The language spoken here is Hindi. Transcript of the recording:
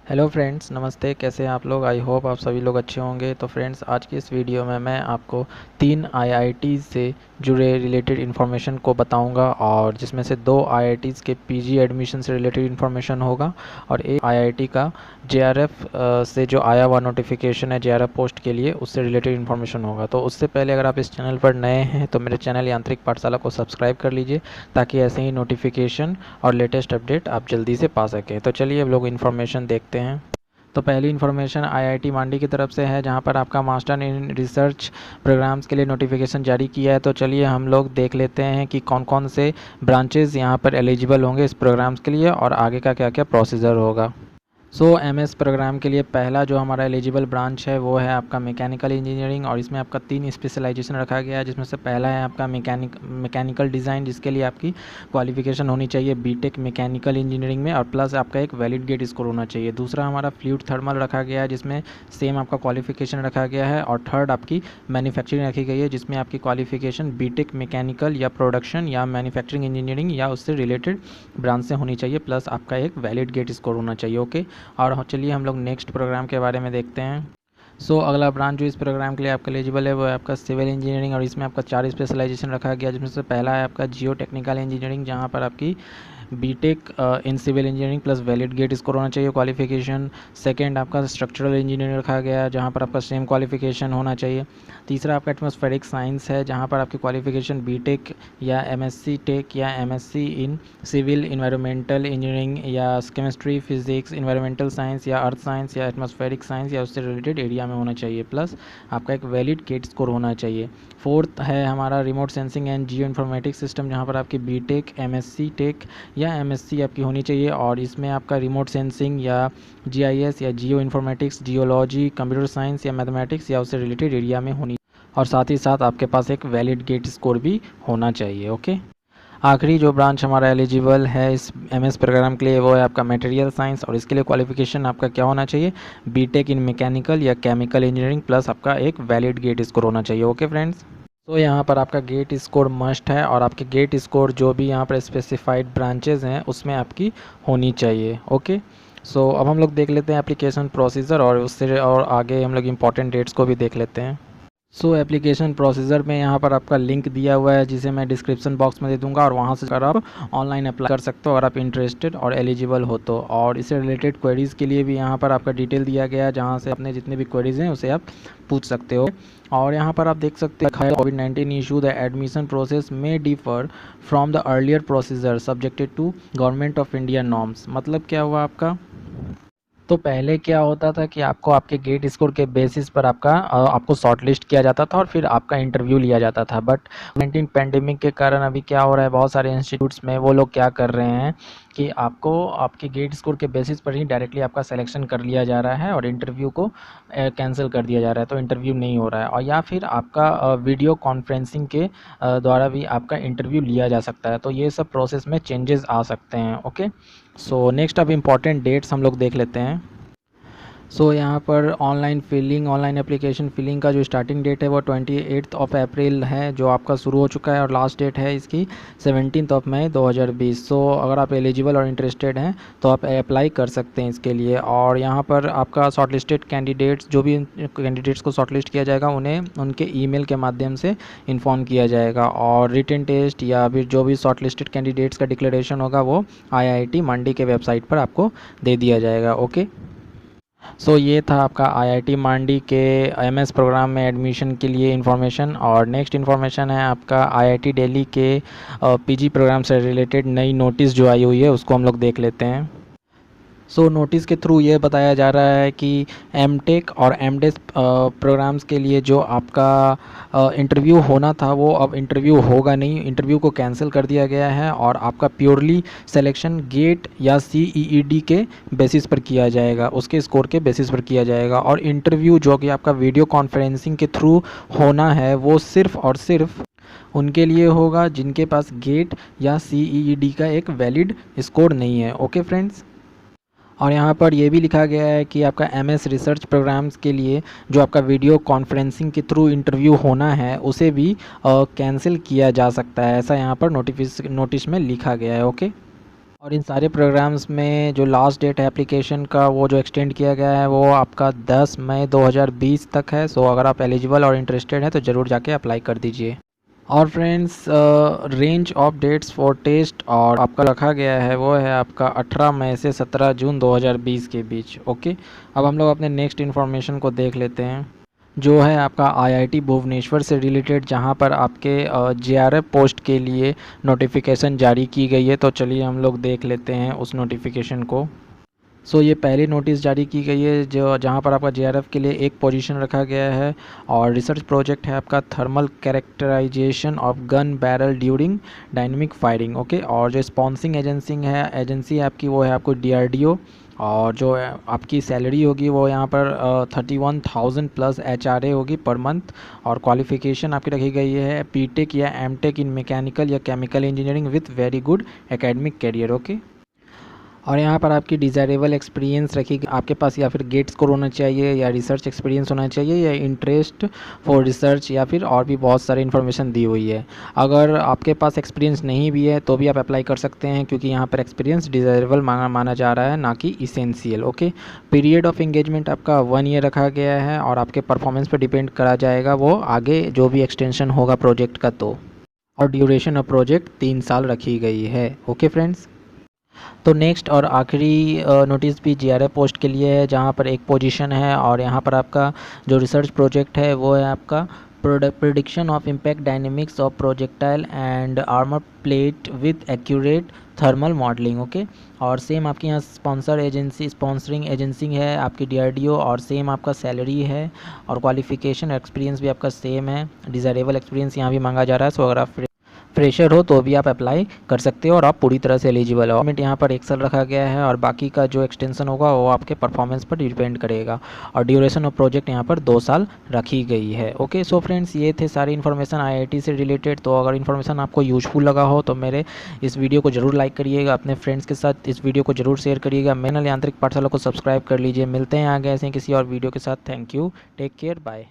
हेलो फ्रेंड्स, नमस्ते। कैसे हैं आप लोग? आई होप आप सभी लोग अच्छे होंगे। तो फ्रेंड्स, आज की इस वीडियो में मैं आपको 3 आईआईटीज़ से जुड़े रिलेटेड इन्फॉर्मेशन को बताऊंगा, और जिसमें से 2 आईआईटीज़ के पीजी एडमिशन से रिलेटेड इन्फॉर्मेशन होगा और एक आईआईटी का जेआरएफ से जो आया हुआ नोटिफिकेशन है जेआरएफ पोस्ट के लिए, उससे रिलेटेड इन्फॉर्मेशन होगा। तो उससे पहले अगर आप इस चैनल पर नए हैं तो मेरे चैनल यांत्रिक पाठशाला को सब्सक्राइब कर लीजिए, ताकि ऐसे ही नोटिफिकेशन और लेटेस्ट अपडेट आप जल्दी से पा सकें। तो चलिए अब लोग इन्फॉर्मेशन देखते हैं। तो पहली इन्फॉर्मेशन आईआईटी मांडी की तरफ से है, जहां पर आपका मास्टर इन रिसर्च प्रोग्राम्स के लिए नोटिफिकेशन जारी किया है। तो चलिए हम लोग देख लेते हैं कि कौन कौन से ब्रांचेस यहां पर एलिजिबल होंगे इस प्रोग्राम्स के लिए और आगे का क्या क्या प्रोसीजर होगा। एमएस प्रोग्राम के लिए पहला जो हमारा एलिजिबल ब्रांच है वो है आपका मैकेनिकल इंजीनियरिंग, और इसमें आपका 3 स्पेशलाइजेशन रखा गया है, जिसमें से पहला है आपका मैकेनिकल डिज़ाइन, जिसके लिए आपकी क्वालिफिकेशन होनी चाहिए बीटेक मैकेनिकल इंजीनियरिंग में, और प्लस आपका एक वैलिड गेट स्कोर होना चाहिए। दूसरा हमारा फ्लूइड थर्मल रखा गया है, जिसमें सेम आपका क्वालिफिकेशन रखा गया है। और थर्ड आपकी मैन्युफैक्चरिंग रखी गई है, जिसमें आपकी क्वालिफिकेशन बीटेक मैकेनिकल या प्रोडक्शन या मैन्युफैक्चरिंग इंजीनियरिंग या उससे रिलेटेड ब्रांच से होनी चाहिए, प्लस आपका एक वैलिड गेट स्कोर होना चाहिए। ओके, और चलिए हम लोग नेक्स्ट प्रोग्राम के बारे में देखते हैं। अगला ब्रांच जो इस प्रोग्राम के लिए आपका एलिजिबल है वो है आपका सिविल इंजीनियरिंग, और इसमें आपका 4 स्पेशलाइजेशन रखा गया, जिसमें से पहला है आपका जियो टेक्निकल इंजीनियरिंग, जहां पर आपकी BTech in civil engineering plus valid GATE score होना चाहिए क्वालिफिकेशन। सेकंड आपका स्ट्रक्चरल इंजीनियरिंग रखा गया है, जहां पर आपका सेम क्वालिफिकेशन होना चाहिए। तीसरा आपका एटमॉस्फेरिक साइंस है, जहां पर आपकी क्वालिफिकेशन बीटेक या एमएससी टेक या MSc in civil environmental engineering या केमिस्ट्री फिजिक्स इन्वायरमेंटल साइंस या अर्थ साइंस या एटमॉस्फेरिक साइंस या उससे रिलेटेड एरिया में होना चाहिए, प्लस आपका एक वैलिड गेट स्कोर होना चाहिए। फोर्थ है हमारा remote sensing and geo informatics system, जहाँ पर आपकी बीटेक एमएससी टेक या एमएससी आपकी होनी चाहिए, और इसमें आपका रिमोट सेंसिंग या जीआईएस या geo informatics, geology, computer science या मैथमेटिक्स या उससे रिलेटेड एरिया में होनी, और साथ ही साथ आपके पास एक वैलिड गेट स्कोर भी होना चाहिए। ओके, आखिरी जो ब्रांच हमारा एलिजिबल है इस एमएस प्रोग्राम के लिए वो है आपका मटेरियल साइंस, और इसके लिए क्वालिफिकेशन आपका क्या होना चाहिए, बीटेक इन मैकेनिकल या केमिकल इंजीनियरिंग प्लस आपका एक वैलिड गेट स्कोर होना चाहिए। ओके फ्रेंड्स, यहाँ पर आपका गेट स्कोर मस्ट है, और आपके गेट स्कोर जो भी यहाँ पर स्पेसिफाइड ब्रांचेज हैं उसमें आपकी होनी चाहिए। ओके, अब हम लोग देख लेते हैं एप्लीकेशन प्रोसीजर, और उससे और आगे हम लोग इम्पॉर्टेंट डेट्स को भी देख लेते हैं। एप्लीकेशन प्रोसीजर में यहाँ पर आपका लिंक दिया हुआ है, जिसे मैं डिस्क्रिप्शन बॉक्स में दे दूंगा, और वहाँ से अगर आप ऑनलाइन अप्लाई कर सकते हो अगर आप इंटरेस्टेड और एलिजिबल हो तो। और इससे रिलेटेड क्वेरीज़ के लिए भी यहाँ पर आपका डिटेल दिया गया है, जहाँ से अपने जितने भी क्वेरीज़ हैं उसे आप पूछ सकते हो। और यहाँ पर आप देख सकते हैं कोविड-19 इशू द एडमिशन प्रोसेस में differ from the earlier procedure subjected to government of India norms. मतलब क्या हुआ आपका, तो पहले क्या होता था कि आपको आपके गेट स्कोर के बेसिस पर आपको शॉर्ट लिस्ट किया जाता था और फिर आपका इंटरव्यू लिया जाता था। बट 19 पैंडेमिक के कारण अभी क्या हो रहा है, बहुत सारे इंस्टीट्यूट्स में वो लोग क्या कर रहे हैं कि आपको आपके गेट स्कोर के बेसिस पर ही डायरेक्टली आपका सिलेक्शन कर लिया जा रहा है और इंटरव्यू को कैंसिल कर दिया जा रहा है, तो इंटरव्यू नहीं हो रहा है। और या फिर आपका वीडियो कॉन्फ्रेंसिंग के द्वारा भी आपका इंटरव्यू लिया जा सकता है। तो ये सब प्रोसेस में चेंजेस आ सकते हैं। ओके, नेक्स्ट अब इम्पॉर्टेंट डेट्स हम लोग देख लेते हैं। यहाँ पर ऑनलाइन एप्लीकेशन फिलिंग का जो स्टार्टिंग डेट है वो 28 ऑफ अप्रैल है, जो आपका शुरू हो चुका है, और लास्ट डेट है इसकी 17 ऑफ मई 2020। अगर आप एलिजिबल और इंटरेस्टेड हैं तो आप अप्लाई कर सकते हैं इसके लिए। और यहाँ पर आपका शॉर्टलिस्टेड कैंडिडेट्स, जो भी कैंडिडेट्स को शॉर्टलिस्ट किया जाएगा उन्हें उनके ईमेल के माध्यम से इन्फॉर्म किया जाएगा, और रिटन टेस्ट या फिर जो भी शॉर्टलिस्टेड कैंडिडेट्स का डिक्लेरेशन होगा वो आईआईटी मंडी के वेबसाइट पर आपको दे दिया जाएगा। ओके, ये था आपका आईआईटी मांडी के एमएस प्रोग्राम में एडमिशन के लिए इन्फॉर्मेशन। और नेक्स्ट इन्फॉर्मेशन है आपका आईआईटी दिल्ली के पीजी प्रोग्राम से रिलेटेड नई नोटिस जो आई हुई है उसको हम लोग देख लेते हैं। नोटिस के थ्रू ये बताया जा रहा है कि एमटेक और एमडेस प्रोग्राम्स के लिए जो आपका इंटरव्यू होना था वो अब इंटरव्यू होगा नहीं, इंटरव्यू को कैंसिल कर दिया गया है, और आपका प्योरली सिलेक्शन गेट या सीईईडी के बेसिस पर किया जाएगा, उसके स्कोर के बेसिस पर किया जाएगा। और इंटरव्यू जो कि आपका वीडियो कॉन्फ्रेंसिंग के थ्रू होना है वो सिर्फ़ और सिर्फ उनके लिए होगा जिनके पास गेट या सीईईडी का एक वैलिड स्कोर नहीं है। ओके फ्रेंड्स, और यहाँ पर यह भी लिखा गया है कि आपका एमएस रिसर्च प्रोग्राम्स के लिए जो आपका वीडियो कॉन्फ्रेंसिंग के थ्रू इंटरव्यू होना है उसे भी कैंसिल किया जा सकता है, ऐसा यहाँ पर नोटिस में लिखा गया है। ओके, और इन सारे प्रोग्राम्स में जो लास्ट डेट है एप्लीकेशन का वो जो एक्सटेंड किया गया है वो आपका 10 मई 2020 तक है। सो अगर आप एलिजिबल और इंटरेस्टेड हैं तो ज़रूर जाके अप्लाई कर दीजिए। और friends, range of dates for test और आपका रखा गया है वो है आपका 18 मई से 17 जून 2020 के बीच। ओके, अब हम लोग अपने नेक्स्ट इन्फॉर्मेशन को देख लेते हैं, जो है आपका आईआईटी भुवनेश्वर से रिलेटेड, जहां पर आपके जेआरएफ पोस्ट के लिए नोटिफिकेशन जारी की गई है। तो चलिए हम लोग देख लेते हैं उस नोटिफिकेशन को। ये पहली नोटिस जारी की गई है जो जहां पर आपका जेआरएफ के लिए एक पोजीशन रखा गया है और रिसर्च प्रोजेक्ट है आपका thermal characterisation of gun barrel during dynamic firing. Okay, और जो स्पॉन्सिंग एजेंसी है आपकी वो है आपको डीआरडीओ। और जो आपकी सैलरी होगी वो यहाँ पर 31,000 प्लस एचआरए होगी पर मंथ। और क्वालिफ़िकेशन आपकी रखी गई है बीटेक या एमटेक इन मैकेनिकल या chemical engineering with very good academic career. Okay, और यहाँ पर आपकी डिज़ायरेबल एक्सपीरियंस रखी आपके पास या फिर गेट स्कोर होना चाहिए या रिसर्च एक्सपीरियंस होना चाहिए या इंटरेस्ट फॉर रिसर्च या फिर और भी बहुत सारी इन्फॉर्मेशन दी हुई है। अगर आपके पास एक्सपीरियंस नहीं भी है तो भी आप अप्लाई कर सकते हैं, क्योंकि यहाँ पर एक्सपीरियंस डिज़ायरेबल माना जा रहा है, ना कि essential. Okay, period of engagement आपका 1 ईयर रखा गया है और आपके परफॉर्मेंस पर डिपेंड करा जाएगा वो आगे जो भी एक्सटेंशन होगा प्रोजेक्ट का। तो और ड्यूरेशन ऑफ प्रोजेक्ट 3 साल रखी गई है। ओके फ्रेंड्स, तो नेक्स्ट और आखिरी नोटिस भी जेआरएफ पोस्ट के लिए है, जहाँ पर एक पोजीशन है और यहाँ पर आपका जो रिसर्च प्रोजेक्ट है वो है आपका prediction of impact dynamics of projectile and armour plate with accurate thermal modelling. Okay, और सेम आपके यहाँ स्पॉन्सरिंग एजेंसी है आपकी डीआरडीओ, और सेम आपका सैलरी है और क्वालिफिकेशन एक्सपीरियंस भी आपका सेम है। डिज़ायरेबल एक्सपीरियंस यहाँ भी मांगा जा रहा है। सो अगर आप फ्रेशर हो तो भी आप अप्लाई कर सकते हो और आप पूरी तरह से एलिजिबल हो। पेमेंट यहाँ पर 1 साल रखा गया है और बाकी का जो एक्सटेंशन होगा वो आपके परफॉर्मेंस पर डिपेंड करेगा। और ड्यूरेशन ऑफ प्रोजेक्ट यहाँ पर 2 साल रखी गई है। ओके, सो फ्रेंड्स, ये थे सारी इन्फॉर्मेशन आईआईटी से रिलेटेड। तो अगर इन्फॉर्मेशन आपको यूजफुल लगा हो तो मेरे इस वीडियो को जरूर लाइक करिएगा, अपने फ्रेंड्स के साथ इस वीडियो को जरूर शेयर करिएगा। मेरे यांत्रिक पाठशाला को सब्सक्राइब कर लीजिए। मिलते हैं आगे ऐसे किसी और वीडियो के साथ। Thank you, take care, bye.